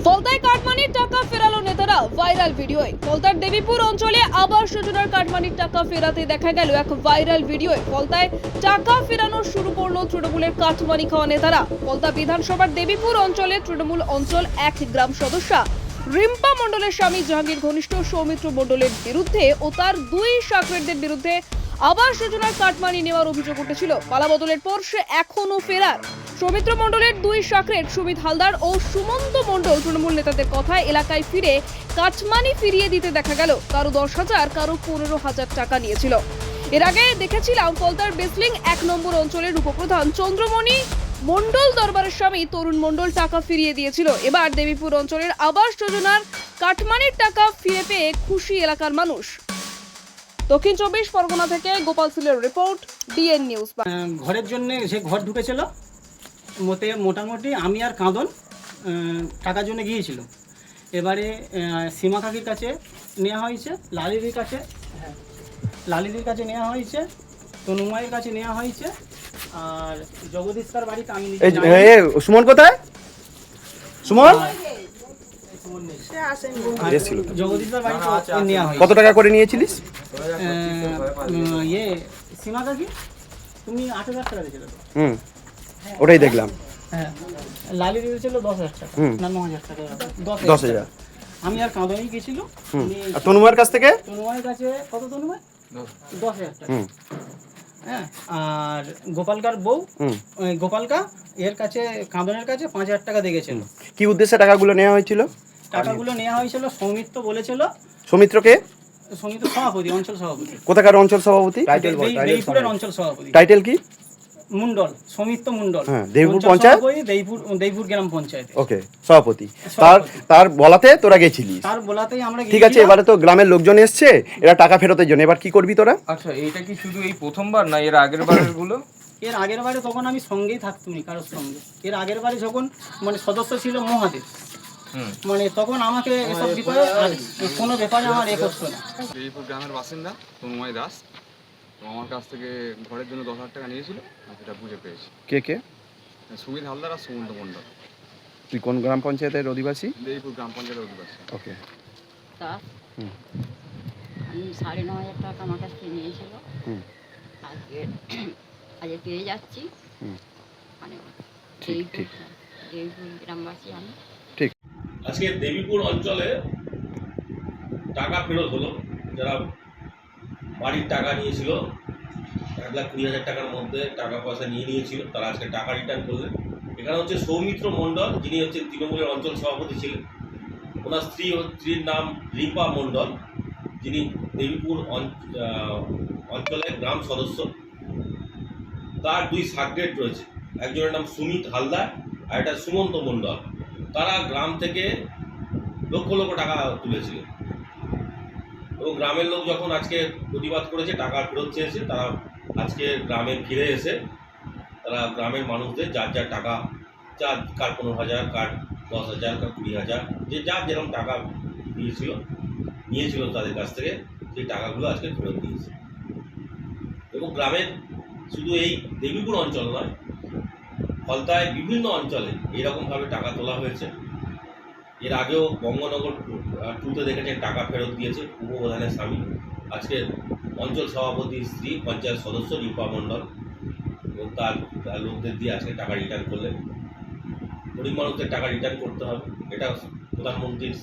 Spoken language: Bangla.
ফলতায় কাটমানির টাকা ফেরালো নেতারা, ভাইরাল ভিডিওয়। ফলতার দেবীপুর অঞ্চলে আবাস যোজনার কাটমানির টাকা ফেরাতে দেখা গেল এক ভাইরাল ভিডিওয়। ফলতায় টাকা ফেরানো শুরু করলো তৃণমূলের কাটমানি খাওয়া নেতারা। ফলতা বিধানসভার দেবীপুর অঞ্চলের তৃণমূল অঞ্চল 1 গ্রাম সদস্যা রিম্পা মণ্ডলের স্বামী জাহাঙ্গীর ঘনিষ্ঠ সৌমিত্র মণ্ডলের বিরুদ্ধে ও তার 2 শাকরেটদের বিরুদ্ধে আবাস যোজনার কাটমানি নেওয়ার অভিযোগ উঠেছিল। পালাবদলের পর সে এখনো ফেরার। সৌমিত্র মণ্ডলের 2 শাকরেট সুমিত হালদার ও সুমন্ত মণ্ডল তৃণমূল নেতাদের কথায় এলাকায় ফিরে কাটমানি ফিরিয়ে দিতে দেখা গেল। কারো 10,000, কারো 15,000 টাকা নিয়েছিল। এর আগে দেখেছিলাম ফলতার বেসলিং 1 নম্বর অঞ্চলের উপপ্রধান চন্দ্রমণি মণ্ডল দরবারের স্বামী তরুণ মণ্ডল টাকা ফিরিয়ে দিয়েছিল। এবার দেবীপুর অঞ্চলের আবাস যোজনার কাটমানির টাকা ফিরে পেয়ে খুশি এলাকার মানুষ। দক্ষিণ 24 পরগনা থেকে গোপাল সিলের রিপোর্ট, ডিএন নিউজ। ঘরের জন্য সে ঘর ঢুকেছিল, মোটামুটি আমি আর কাঁদন টাকার জন্য গিয়েছিল। এবারে সীমা কাকির কাছে নেওয়া হয়েছে, লালিদির কাছে নেওয়া হয়েছে, তনুমায়ের কাছে নেওয়া হয়েছে, আর জগদীশকার বাড়িতে আমি সুমন কোথায়? সুমন জগদীশকার বাড়িতে নেওয়া হয়েছে। কত টাকা করে নিয়েছিলিস? সীমা কাকি তুমি 8,000 টাকা দিয়েছিল। ওটাই দেখলাম। হ্যাঁ, লালি দিয়েছিল 10,000 টাকা না 9,000 টাকা। 10,000। আমি আর কাঁদনই গেছিল। আর তনুমার কাছ থেকে? তনুমার কাছে কত? তনুমায় 10,000 টাকা। হ্যাঁ, আর গোপালকার বউ গোপালকা এর কাছে কাঁদনের কাছে 5,000 টাকা দেখেছিল। কি উদ্দেশ্যে টাকাগুলো নেওয়া হয়েছিল? টাকাগুলো নেওয়া হয়েছিল সৌমিত্র বলেছিল। সৌমিত্রকে? সৌমিত্র সভাপতি, অঞ্চল সভাপতি। কোথাকার অঞ্চল সভাপতি? দেবীপুরের অঞ্চল সভাপতি। টাইটেল কি? মণ্ডল, সৌমিত্র মণ্ডল। হ্যাঁ, দেবীপুর পঞ্চায়েত, দেবীপুর গ্রাম পঞ্চায়েত। ওকে, সভাপতি। তার বলাতে তোরা গেছিলিস? তার বলাতেই আমরা। ঠিক আছে, এবারে তো গ্রামের লোকজন এসছে, এরা টাকা ফেরতের জন্য। এবার কি করবি তোরা? আচ্ছা, এটা কি শুধু এই প্রথমবার না এর আগের বারের গুলো? এর আগের বারে তখন আমি সঙ্গেই থাকতাম কারোর সঙ্গে। এর আগের বারে যখন মানে সদস্য ছিল মহাদেব, মানে তখন আমাকে এসব বিষয়ে কোনো ব্যাপারে আমার করতো না। দেবীপুর গ্রামের বাসিন্দা তনুময় দাস, তো আমার কাছ থেকে ঘরের জন্য 10,000 টাকা নিয়েছিল, আমি সেটা বুঝে পেয়েছি। কে কে? সুমিত হালদার আর সুমন্ত মণ্ডল। তুই কোন গ্রাম পঞ্চায়েতের অধিবাসী? দেবীপুর গ্রাম পঞ্চায়েতের অধিবাসী। ওকে। আমি 9,500 টাকা আমার কাছ থেকে নিয়েছিল। আজকে পেয়ে যাচ্ছি। মানে দেবীপুর গ্রামবাসী আমি। ঠিক। আজকে দেবীপুর অঞ্চলে টাকা ফেরত হলো। যারা বাড়ির টাকা নিয়েছিল 1,20,000 টাকার মধ্যে টাকা পয়সা নিয়েছিল, তারা আজকে টাকা রিটার্ন করলেন। এখানে হচ্ছে সৌমিত্র মণ্ডল, যিনি হচ্ছে তৃণমূলের অঞ্চল সভাপতি ছিলেন। ওনার স্ত্রীর নাম রিম্পা মণ্ডল, যিনি দেবীপুর অঞ্চলের গ্রাম সদস্য। তার 2 সাবগ্রেড রয়েছে, একজনের নাম সুমিত হালদার আর একটা সুমন্ত মণ্ডল। তারা গ্রাম থেকে লক্ষ লক্ষ টাকা তুলেছিল এবং গ্রামের লোক যখন আজকে প্রতিবাদ করেছে, টাকা ফেরত চেয়েছে, তারা আজকে গ্রামে ফিরে এসে তারা গ্রামের মানুষদের যার যার টাকা, যার কার 15,000, কার 10,000, কার 20,000, যে যার যেরকম টাকা নিয়েছিল তাদের কাছ থেকে সেই টাকাগুলো আজকে ফেরত দিয়েছে। এবং গ্রামের শুধু এই দেবীপুর অঞ্চল নয়, ফলতায় বিভিন্ন অঞ্চলে এইরকমভাবে টাকা তোলা হয়েছে। এর আগেও বঙ্গনগর 2-তে দেখেছেন টাকা ফেরত দিয়েছে উপপ্রধানের স্বামী, আজকে অঞ্চল সভাপতির স্ত্রী, পঞ্চায়েত সদস্য রিম্পা মণ্ডল, এবং তার লোকদের দিয়ে আজকে টাকা রিটার্ন করলেন। গরিব মানুষদের টাকা রিটার্ন করতে হবে, এটা প্রধানমন্ত্রীর